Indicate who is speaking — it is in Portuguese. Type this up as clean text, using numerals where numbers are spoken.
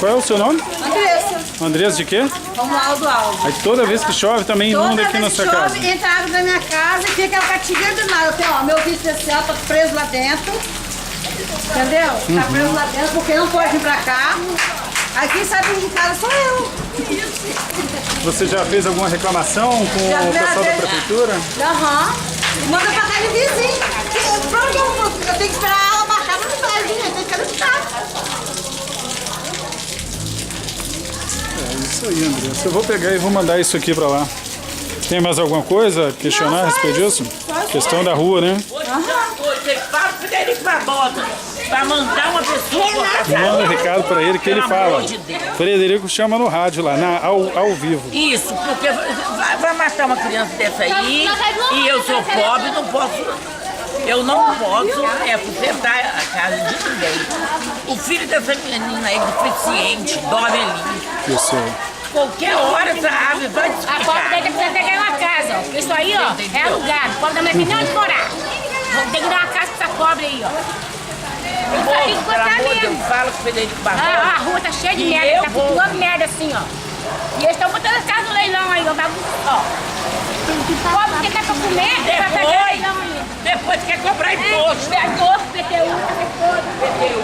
Speaker 1: Qual é o seu nome?
Speaker 2: Andressa.
Speaker 1: Andressa de quê?
Speaker 2: Romualdo Alves.
Speaker 1: Aí toda vez que chove também inunda aqui na sua casa.
Speaker 2: Toda vez que chove, entra água na minha casa e fica a catinha do nada. Tem, ó, meu vídeo especial tá preso lá dentro. Entendeu? Tá preso lá dentro porque não pode vir pra cá. Aí quem sabe vir de casa sou eu.
Speaker 1: Você já fez alguma reclamação com o pessoal da prefeitura?
Speaker 2: Aham. Manda pra casa de vizinho. Pra onde eu vou? Eu tenho que esperar a água baixar, mas não vai vir, eu tenho que ficar no estado.
Speaker 1: É isso aí, Andressa. Eu vou pegar e vou mandar isso aqui pra lá. Tem mais alguma coisa a questionar a respeito disso? Questão da rua, né?
Speaker 3: Você fala pro Frederico Barbosa pra mandar uma pessoa pra casa.
Speaker 1: Manda recado pra ele que ele fala. Frederico chama no rádio lá, ao vivo.
Speaker 3: Isso, porque vai matar uma criança dessa aí e eu sou pobre, não posso. Eu não posso sustentar a casa de ninguém. O filho dessa menina é deficiente, dorme ali.
Speaker 1: Eu sei.
Speaker 3: Qualquer hora essa árvore vai
Speaker 4: A
Speaker 3: desficar.
Speaker 4: pobre dele precisa pegar uma casa, ó. Isso aí, ó, é alugado. Pobre da minha filha onde morar. Tem que dar uma casa pra essa pobre aí, ó. Isso aqui tem que
Speaker 3: Pelo
Speaker 4: cortar
Speaker 3: amor de
Speaker 4: mesmo.
Speaker 3: Deus, fala com o Frederico
Speaker 4: A
Speaker 3: Barbosa.
Speaker 4: rua tá cheia de
Speaker 3: E
Speaker 4: merda,
Speaker 3: eu
Speaker 4: tá
Speaker 3: vou.
Speaker 4: flutuando merda assim, ó. E eles estão botando as casas no leilão aí, ó. Ó. Pobre que quer pra comer, vai pegar leilão aí.
Speaker 3: Depois quer cobrar imposto.
Speaker 4: Imposto, PTU, PTU.